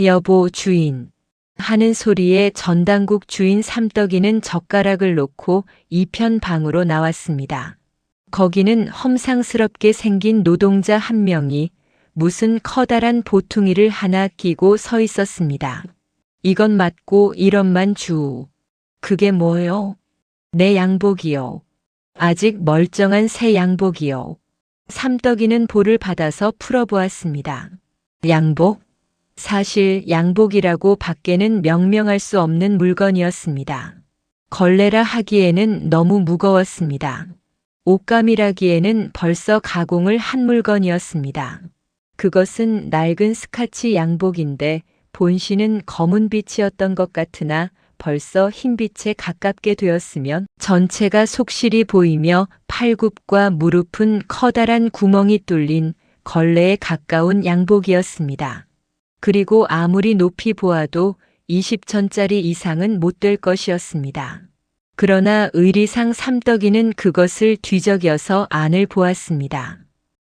여보 주인 하는 소리에 전당국 주인 삼떡이는 젓가락을 놓고 이편 방으로 나왔습니다. 거기는 험상스럽게 생긴 노동자 한 명이 무슨 커다란 보퉁이를 하나 끼고 서 있었습니다. 이건 맞고 1원만 주. 그게 뭐요? 내 양복이요. 아직 멀쩡한 새 양복이요. 삼떡이는 볼을 받아서 풀어보았습니다. 양복? 사실 양복이라고 밖에는 명명할 수 없는 물건이었습니다. 걸레라 하기에는 너무 무거웠습니다. 옷감이라기에는 벌써 가공을 한 물건이었습니다. 그것은 낡은 스카치 양복인데 본신은 검은빛이었던 것 같으나 벌써 흰빛에 가깝게 되었으면 전체가 속실이 보이며 팔굽과 무릎은 커다란 구멍이 뚫린 걸레에 가까운 양복이었습니다. 그리고 아무리 높이 보아도 20천짜리 이상은 못 될 것이었습니다. 그러나 의리상 삼떡이는 그것을 뒤적여서 안을 보았습니다.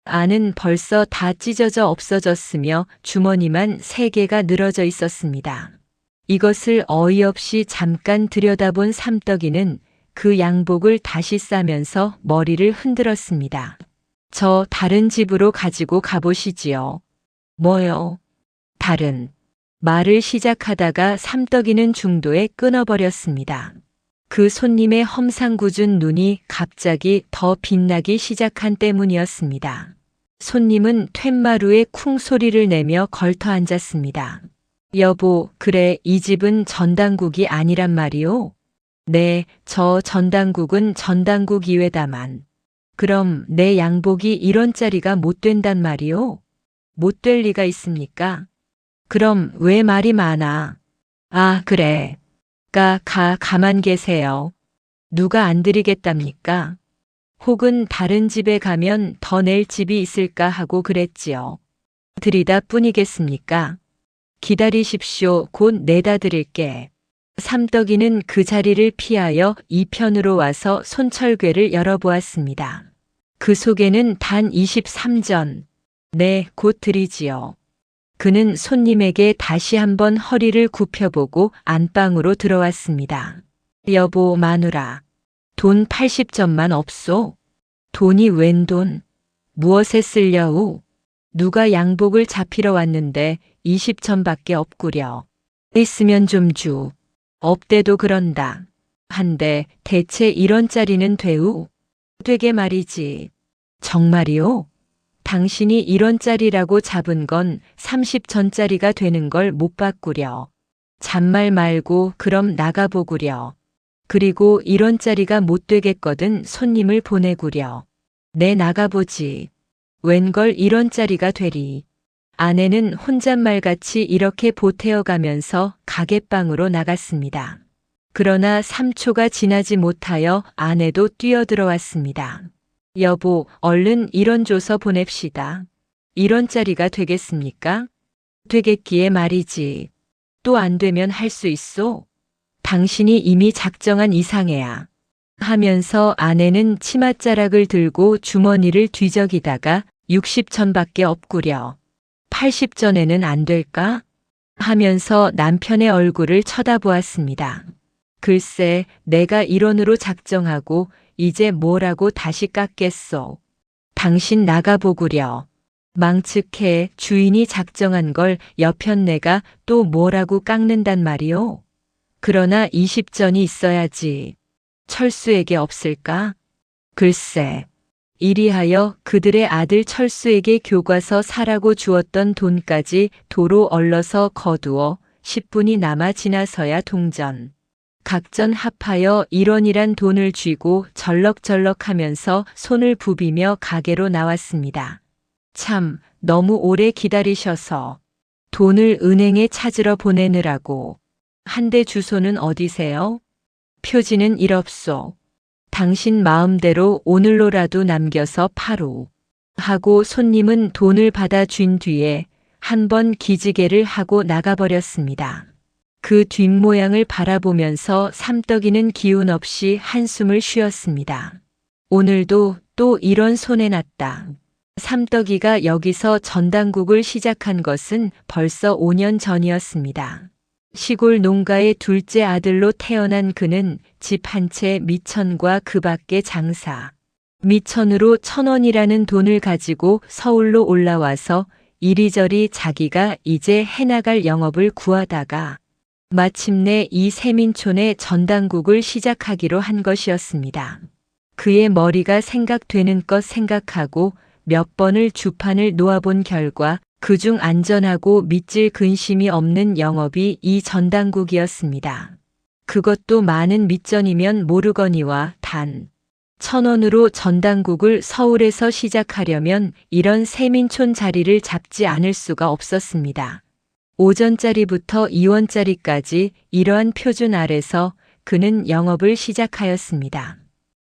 안은 벌써 다 찢어져 없어졌으며 주머니만 3개가 늘어져 있었습니다. 이것을 어이없이 잠깐 들여다본 삼떡이는 그 양복을 다시 싸면서 머리를 흔들었습니다. 저 다른 집으로 가지고 가보시지요. 뭐요? 다른. 말을 시작하다가 삼떡이는 중도에 끊어버렸습니다. 그 손님의 험상궂은 눈이 갑자기 더 빛나기 시작한 때문이었습니다. 손님은 툇마루에 쿵 소리를 내며 걸터 앉았습니다. 여보, 그래, 이 집은 전당국이 아니란 말이오? 네, 저 전당국은 전당국 이외다만. 그럼 내 양복이 1원짜리가 못 된단 말이오? 못 될 리가 있습니까? 그럼 왜 말이 많아? 아, 그래. 가만 계세요. 누가 안 드리겠답니까? 혹은 다른 집에 가면 더 낼 집이 있을까 하고 그랬지요. 드리다 뿐이겠습니까? 기다리십시오. 곧 내다 드릴게. 삼떡이는 그 자리를 피하여 이편으로 와서 손철괴를 열어보았습니다. 그 속에는 단 23전. 네, 곧 드리지요. 그는 손님에게 다시 한번 허리를 굽혀보고 안방으로 들어왔습니다. 여보, 마누라. 돈 80전만 없소? 돈이 웬 돈? 무엇에 쓸려우? 누가 양복을 잡히러 왔는데 20전밖에 없구려. 있으면 좀 주. 없대도 그런다. 한데 대체 1원짜리는 되우? 되게 말이지. 정말이오? 당신이 1원짜리라고 잡은 건 30전짜리가 되는 걸 못 봤구려. 잔말 말고 그럼 나가보구려. 그리고 1원짜리가 못 되겠거든 손님을 보내구려. 내 나가보지. 웬걸 1원짜리가 되리. 아내는 혼잣말같이 이렇게 보태어가면서 가게방으로 나갔습니다. 그러나 3초가 지나지 못하여 아내도 뛰어들어왔습니다. 여보, 얼른 1원 줘서 보냅시다. 1원짜리가 되겠습니까? 되겠기에 말이지. 또 안 되면 할 수 있소? 당신이 이미 작정한 이상해야. 하면서 아내는 치맛자락을 들고 주머니를 뒤적이다가 60전밖에 없구려. 80전에는 안 될까? 하면서 남편의 얼굴을 쳐다보았습니다. 글쎄, 내가 1원으로 작정하고 이제 뭐라고 다시 깎겠소. 당신 나가보구려. 망측해. 주인이 작정한 걸 여편네가 또 뭐라고 깎는단 말이오? 그러나 20전이 있어야지. 철수에게 없을까? 글쎄. 이리하여 그들의 아들 철수에게 교과서 사라고 주었던 돈까지 도로 얼러서 거두어 10분이 남아 지나서야 동전. 각전 합하여 1원이란 돈을 쥐고 절럭절럭하면서 손을 부비며 가게로 나왔습니다. 참, 너무 오래 기다리셔서. 돈을 은행에 찾으러 보내느라고. 한대 주소는 어디세요? 표지는 이럽소. 당신 마음대로 오늘로라도 남겨서 파루. 하고 손님은 돈을 받아 쥔 뒤에 한번 기지개를 하고 나가버렸습니다. 그 뒷모양을 바라보면서 삼떡이는 기운 없이 한숨을 쉬었습니다. 오늘도 또 이런 손해 났다. 삼떡이가 여기서 전당국을 시작한 것은 벌써 5년 전이었습니다. 시골 농가의 둘째 아들로 태어난 그는 집 한 채 미천과 그 밖의 장사. 미천으로 1,000원이라는 돈을 가지고 서울로 올라와서 이리저리 자기가 이제 해나갈 영업을 구하다가 마침내 이 세민촌에 전당국을 시작하기로 한 것이었습니다. 그의 머리가 생각되는 것 생각하고 몇 번을 주판을 놓아본 결과 그중 안전하고 믿질 근심이 없는 영업이 이 전당국이었습니다. 그것도 많은 밑전이면 모르거니와 단 1,000원으로 전당국을 서울에서 시작하려면 이런 세민촌 자리를 잡지 않을 수가 없었습니다. 5전짜리부터 2원짜리까지 이러한 표준 아래서 그는 영업을 시작하였습니다.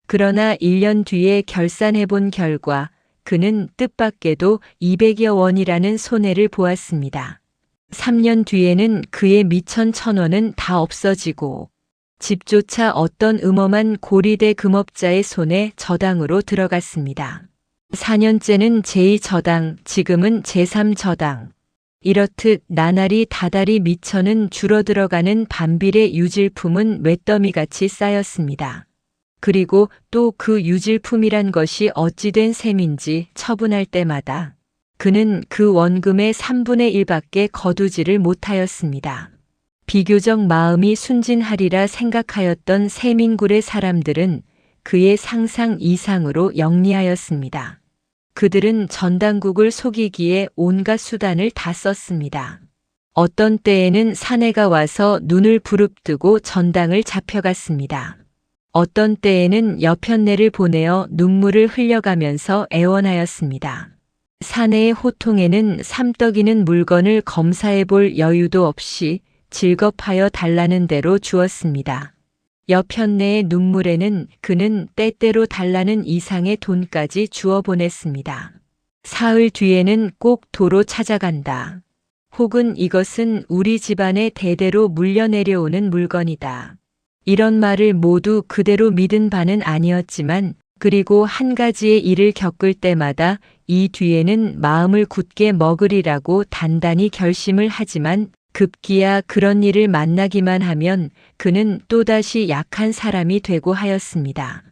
그러나 1년 뒤에 결산해 본 결과 그는 뜻밖에도 200여 원이라는 손해를 보았습니다. 3년 뒤에는 그의 미천 1,000원은 다 없어지고 집조차 어떤 음험한 고리대 금업자의 손에 저당으로 들어갔습니다. 4년째는 제2저당, 지금은 제3저당. 이렇듯 나날이 다달이 미천은 줄어들어가는 반빌의 유질품은 웻더미같이 쌓였습니다. 그리고 또 그 유질품이란 것이 어찌된 셈인지 처분할 때마다 그는 그 원금의 3분의 1밖에 거두지를 못하였습니다. 비교적 마음이 순진하리라 생각하였던 세민굴의 사람들은 그의 상상 이상으로 영리하였습니다. 그들은 전당국을 속이기에 온갖 수단을 다 썼습니다. 어떤 때에는 사내가 와서 눈을 부릅뜨고 전당을 잡혀갔습니다. 어떤 때에는 여편네를 보내어 눈물을 흘려가면서 애원하였습니다. 사내의 호통에는 삼떡이는 물건을 검사해 볼 여유도 없이 질겁하여 달라는 대로 주었습니다. 여편네의 눈물에는 그는 때때로 달라는 이상의 돈까지 주어 보냈습니다. 사흘 뒤에는 꼭 도로 찾아간다. 혹은 이것은 우리 집안에 대대로 물려내려오는 물건이다. 이런 말을 모두 그대로 믿은 바는 아니었지만 그리고 한 가지의 일을 겪을 때마다 이 뒤에는 마음을 굳게 먹으리라고 단단히 결심을 하지만 급기야 그런 일을 만나기만 하면 그는 또다시 약한 사람이 되고 하였습니다.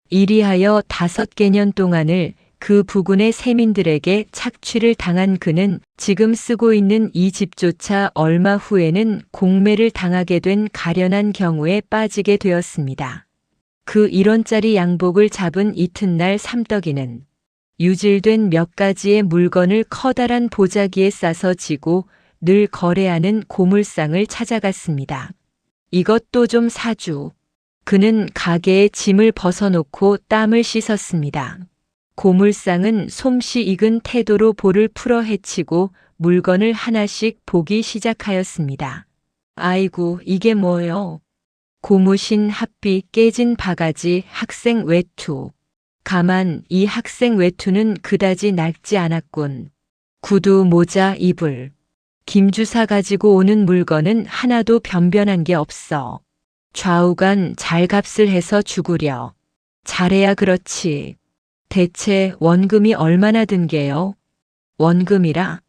이리하여 5개년 동안을 그 부근의 세민들에게 착취를 당한 그는 지금 쓰고 있는 이 집조차 얼마 후에는 공매를 당하게 된 가련한 경우에 빠지게 되었습니다. 그 1원짜리 양복을 잡은 이튿날 삼떡이는 유질된 몇 가지의 물건을 커다란 보자기에 싸서 지고 늘 거래하는 고물상을 찾아갔습니다. 이것도 좀 사주. 그는 가게에 짐을 벗어놓고 땀을 씻었습니다. 고물상은 솜씨 익은 태도로 볼을 풀어 헤치고 물건을 하나씩 보기 시작하였습니다. 아이고, 이게 뭐요? 고무신 합비, 깨진 바가지, 학생 외투. 가만 이 학생 외투는 그다지 낡지 않았군. 구두, 모자, 이불. 김주사 가지고 오는 물건은 하나도 변변한 게 없어. 좌우간 잘 값을 해서 주구려. 잘해야 그렇지. 대체 원금이 얼마나 든 게요? 원금이라?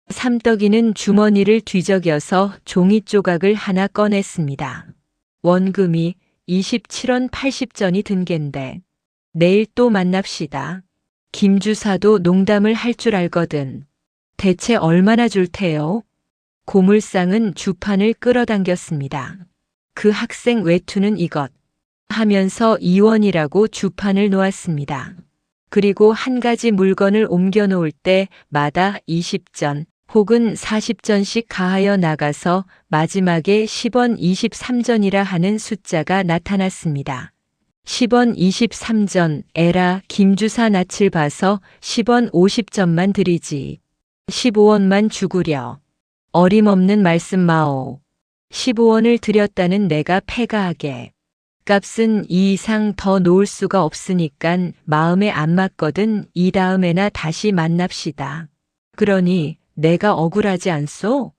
삼떡이는 주머니를 뒤적여서 종이 조각을 하나 꺼냈습니다. 원금이 27원 80전이 든 겐데. 내일 또 만납시다. 김주사도 농담을 할 줄 알거든. 대체 얼마나 줄 테요? 고물상은 주판을 끌어당겼습니다. 그 학생 외투는 이것 하면서 2원이라고 주판을 놓았습니다. 그리고 한 가지 물건을 옮겨 놓을 때마다 20전 혹은 40전씩 가하여 나가서 마지막에 10원 23전이라 하는 숫자가 나타났습니다. 10원 23전, 에라 김주사 낯을 봐서 10원 50전만 드리지. 15원만 주구려. 어림없는 말씀 마오. 15원을 드렸다는 내가 패가하게. 값은 이 이상 더 놓을 수가 없으니깐 마음에 안 맞거든 이 다음에나 다시 만납시다. 그러니 내가 억울하지 않소?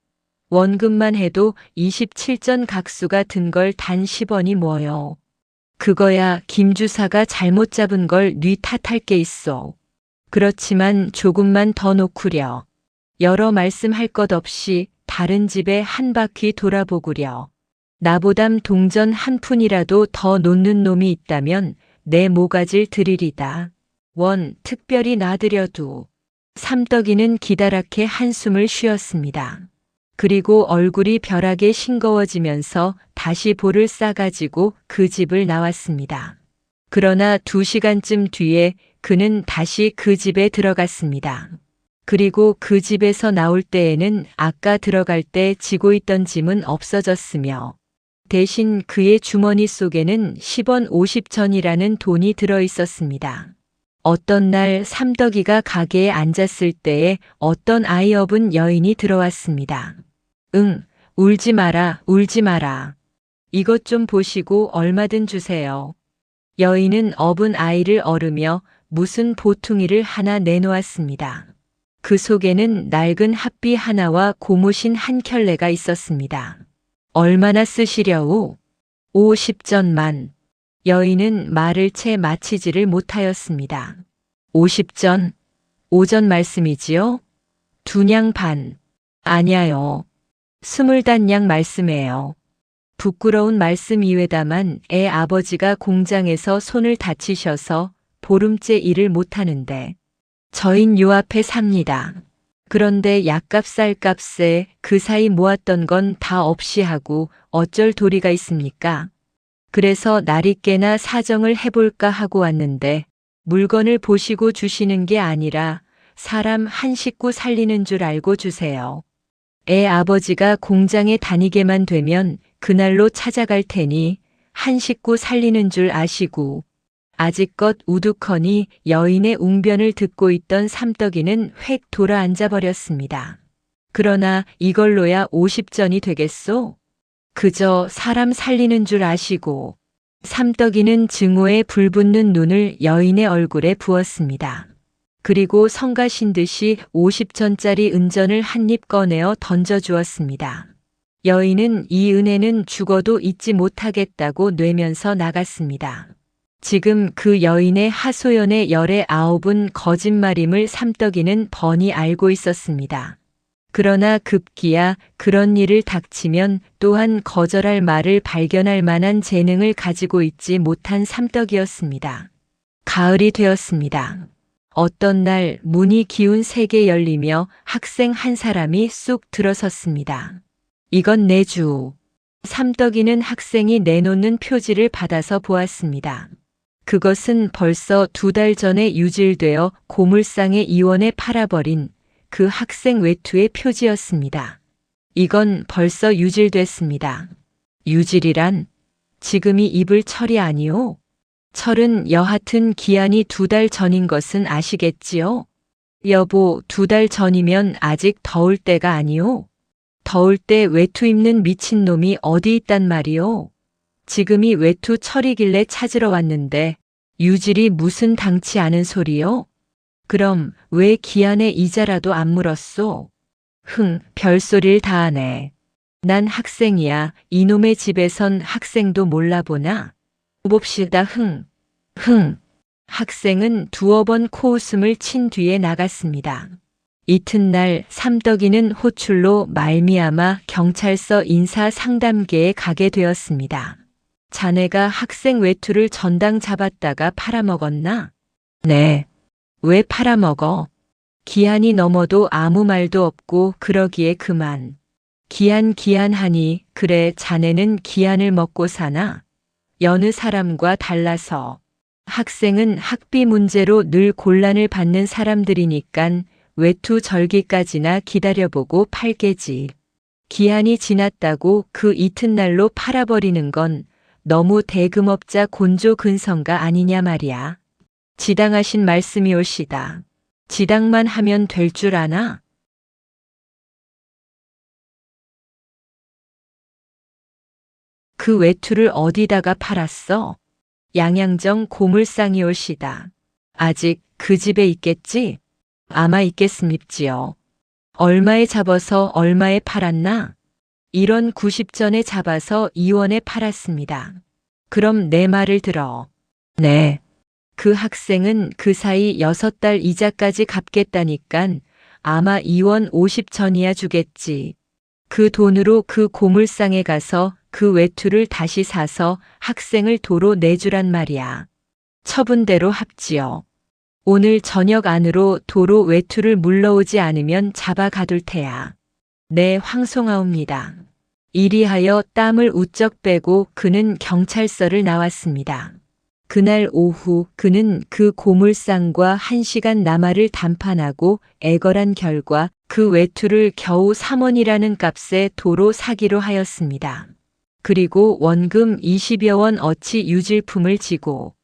원금만 해도 27전 각수가 든 걸 단 10원이 뭐요. 그거야 김주사가 잘못 잡은 걸 네 탓할 게 있어. 그렇지만 조금만 더 놓구려. 여러 말씀할 것 없이 다른 집에 한 바퀴 돌아보구려. 나보담 동전 한 푼이라도 더 놓는 놈이 있다면 내 모가지를 드리리다. 원, 특별히 놔드려두. 삼떡이는 기다랗게 한숨을 쉬었습니다. 그리고 얼굴이 벼락에 싱거워지면서 다시 볼을 싸가지고 그 집을 나왔습니다. 그러나 2시간쯤 뒤에 그는 다시 그 집에 들어갔습니다. 그리고 그 집에서 나올 때에는 아까 들어갈 때 지고 있던 짐은 없어졌으며 대신 그의 주머니 속에는 10원 50전이라는 돈이 들어 있었습니다. 어떤 날 삼덕이가 가게에 앉았을 때에 어떤 아이업은 여인이 들어왔습니다. 응, 울지 마라, 울지 마라. 이것 좀 보시고 얼마든 주세요. 여인은 업은 아이를 어르며 무슨 보퉁이를 하나 내놓았습니다. 그 속에는 낡은 핫비 하나와 고무신 한 켤레가 있었습니다. 얼마나 쓰시려우? 50전만. 여인은 말을 채 마치지를 못하였습니다. 50전? 5전 말씀이지요? 2냥 반. 아냐요. 20단냥 말씀해요. 부끄러운 말씀 이외다만 애 아버지가 공장에서 손을 다치셔서 보름째 일을 못하는데 저흰 요 앞에 삽니다. 그런데 약값 쌀값에 그 사이 모았던 건 다 없이 하고 어쩔 도리가 있습니까? 그래서 날이깨나 사정을 해볼까 하고 왔는데 물건을 보시고 주시는 게 아니라 사람 한 식구 살리는 줄 알고 주세요. 애 아버지가 공장에 다니게만 되면 그날로 찾아갈 테니 한 식구 살리는 줄 아시고. 아직껏 우두커니 여인의 웅변을 듣고 있던 삼떡이는 획 돌아 앉아버렸습니다. 그러나 이걸로야 50전이 되겠소? 그저 사람 살리는 줄 아시고. 삼떡이는 증오에 불붙는 눈을 여인의 얼굴에 부었습니다. 그리고 성가신 듯이 50전짜리 은전을 한 입 꺼내어 던져주었습니다. 여인은 이 은혜는 죽어도 잊지 못하겠다고 뇌면서 나갔습니다. 지금 그 여인의 하소연의 열의 9은 거짓말임을 삼떡이는 뻔히 알고 있었습니다. 그러나 급기야 그런 일을 닥치면 또한 거절할 말을 발견할 만한 재능을 가지고 있지 못한 삼떡이었습니다. 가을이 되었습니다. 어떤 날 문이 기운 세게 열리며 학생 한 사람이 쑥 들어섰습니다. 이건 내 주. 삼떡이는 학생이 내놓는 표지를 받아서 보았습니다. 그것은 벌써 2달 전에 유질되어 고물상의 이원에 팔아버린 그 학생 외투의 표지였습니다. 이건 벌써 유질됐습니다. 유질이란 지금이 입을 철이 아니오? 철은 여하튼 기한이 2달 전인 것은 아시겠지요? 여보, 2달 전이면 아직 더울 때가 아니오? 더울 때 외투 입는 미친놈이 어디 있단 말이오? 지금이 외투 철이길래 찾으러 왔는데 유질이 무슨 당치 않은 소리요? 그럼 왜 기한에 이자라도 안 물었소? 별소리를 다 하네. 난 학생이야. 이놈의 집에선 학생도 몰라보나? 봅시다. 학생은 2번 코웃음을 친 뒤에 나갔습니다. 이튿날 삼떡이는 호출로 말미암아 경찰서 인사상담계에 가게 되었습니다. 자네가 학생 외투를 전당 잡았다가 팔아먹었나? 네. 왜 팔아먹어? 기한이 넘어도 아무 말도 없고 그러기에 그만. 기한하니 그래 자네는 기한을 먹고 사나? 여느 사람과 달라서. 학생은 학비 문제로 늘 곤란을 받는 사람들이니깐 외투 절기까지나 기다려보고 팔게지. 기한이 지났다고 그 이튿날로 팔아버리는 건 너무 대금업자 곤조근성가 아니냐 말이야. 지당하신 말씀이올시다. 지당만 하면 될 줄 아나? 그 외투를 어디다가 팔았어? 양양정 고물상이올시다. 아직 그 집에 있겠지? 아마 있겠습니지요. 얼마에 잡아서 얼마에 팔았나? 1원 90전에 잡아서 2원에 팔았습니다. 그럼 내 말을 들어. 네. 그 학생은 그 사이 6달 이자까지 갚겠다니깐 아마 2원 50전이야 주겠지. 그 돈으로 그 고물상에 가서 그 외투를 다시 사서 학생을 도로 내주란 말이야. 처분대로 합지요. 오늘 저녁 안으로 도로 외투를 물러오지 않으면 잡아 가둘 테야. 네, 황송하옵니다. 이리하여 땀을 우쩍 빼고 그는 경찰서를 나왔습니다. 그날 오후 그는 그 고물상과 1시간 남아를 담판하고 애걸한 결과 그 외투를 겨우 3원이라는 값에 도로 사기로 하였습니다. 그리고 원금 20여 원 어치 유질품을 지고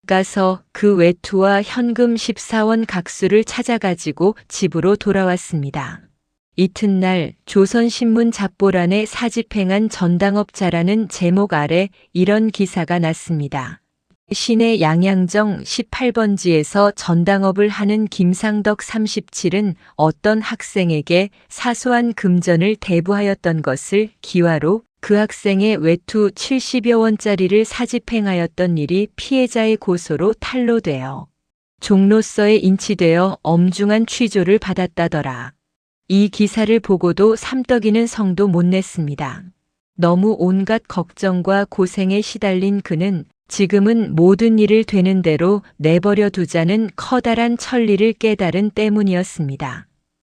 가서 그 외투와 현금 14원 각수를 찾아가지고 집으로 돌아왔습니다. 이튿날 조선신문 잡보란에 사집행한 전당업자라는 제목 아래 이런 기사가 났습니다. 시내 양양정 18번지에서 전당업을 하는 김상덕 37은 어떤 학생에게 사소한 금전을 대부하였던 것을 기화로 그 학생의 외투 70여 원짜리를 사집행하였던 일이 피해자의 고소로 탄로되어 종로서에 인치되어 엄중한 취조를 받았다더라. 이 기사를 보고도 삼떡이는 성도 못 냈습니다. 너무 온갖 걱정과 고생에 시달린 그는 지금은 모든 일을 되는 대로 내버려 두자는 커다란 천리를 깨달은 때문이었습니다.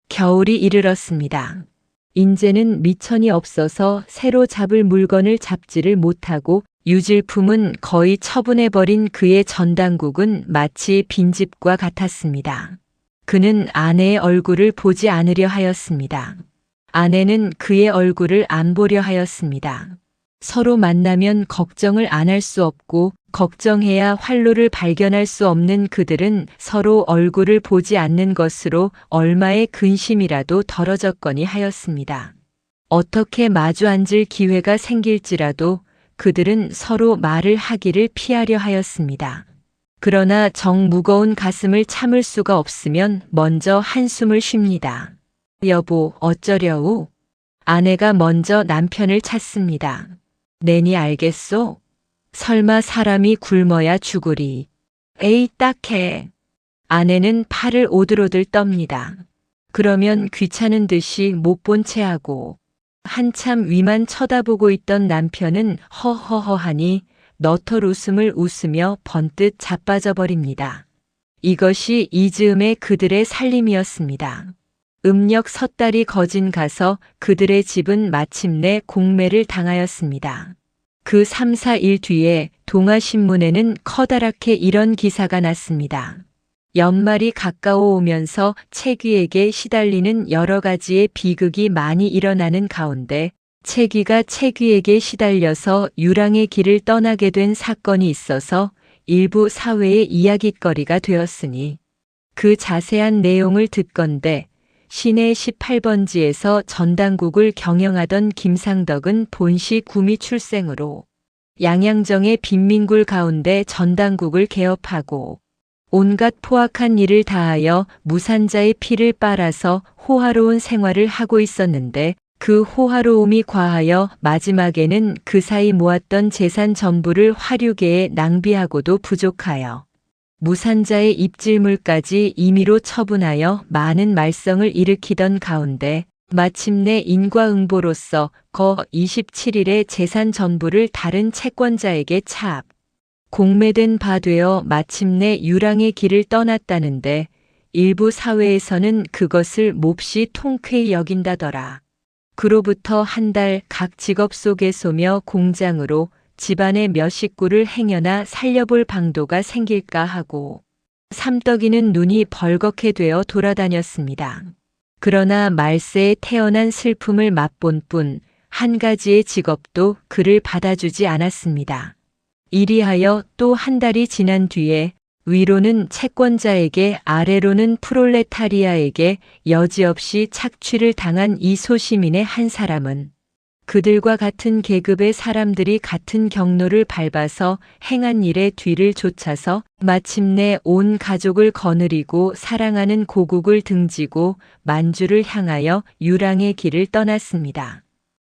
겨울이 이르렀습니다. 인제는 미천이 없어서 새로 잡을 물건을 잡지를 못하고 유질품은 거의 처분해버린 그의 전당국은 마치 빈집과 같았습니다. 그는 아내의 얼굴을 보지 않으려 하였습니다. 아내는 그의 얼굴을 안 보려 하였습니다. 서로 만나면 걱정을 안 할 수 없고 걱정해야 활로를 발견할 수 없는 그들은 서로 얼굴을 보지 않는 것으로 얼마의 근심이라도 덜어졌거니 하였습니다. 어떻게 마주 앉을 기회가 생길지라도 그들은 서로 말을 하기를 피하려 하였습니다. 그러나 정 무거운 가슴을 참을 수가 없으면 먼저 한숨을 쉽니다. 여보, 어쩌려우? 아내가 먼저 남편을 찾습니다. 내니 알겠소? 설마 사람이 굶어야 죽으리. 에이 딱해. 아내는 팔을 오들오들 떱니다. 그러면 귀찮은 듯이 못 본 체하고 한참 위만 쳐다보고 있던 남편은 허허허하니 너털 웃음을 웃으며 번뜩 자빠져 버립니다. 이것이 이즈음의 그들의 살림이었습니다. 음력 섣달이 거진 가서 그들의 집은 마침내 공매를 당하였습니다. 그 3, 4일 뒤에 동아신문에는 커다랗게 이런 기사가 났습니다. 연말이 가까워 오면서 채귀에게 시달리는 여러 가지의 비극이 많이 일어나는 가운데 채귀가 채귀에게 시달려서 유랑의 길을 떠나게 된 사건이 있어서 일부 사회의 이야깃거리가 되었으니 그 자세한 내용을 듣건대 시내 18번지에서 전당국을 경영하던 김상덕은 본시 구미 출생으로 양양정의 빈민굴 가운데 전당국을 개업하고 온갖 포악한 일을 다하여 무산자의 피를 빨아서 호화로운 생활을 하고 있었는데 그 호화로움이 과하여 마지막에는 그 사이 모았던 재산 전부를 화류계에 낭비하고도 부족하여 무산자의 입질물까지 임의로 처분하여 많은 말썽을 일으키던 가운데 마침내 인과응보로서 거 27일에 재산 전부를 다른 채권자에게 공매된 바 되어 마침내 유랑의 길을 떠났다는데 일부 사회에서는 그것을 몹시 통쾌히 여긴다더라. 그로부터 한 달 각 직업 속에소며 공장으로 집안의 몇 식구를 행여나 살려볼 방도가 생길까 하고 삼떡이는 눈이 벌겋게 되어 돌아다녔습니다. 그러나 말세에 태어난 슬픔을 맛본 뿐 한 가지의 직업도 그를 받아주지 않았습니다. 이리하여 또 한 달이 지난 뒤에 위로는 채권자에게 아래로는 프롤레타리아에게 여지없이 착취를 당한 이 소시민의 한 사람은 그들과 같은 계급의 사람들이 같은 경로를 밟아서 행한 일의 뒤를 쫓아서 마침내 온 가족을 거느리고 사랑하는 고국을 등지고 만주를 향하여 유랑의 길을 떠났습니다.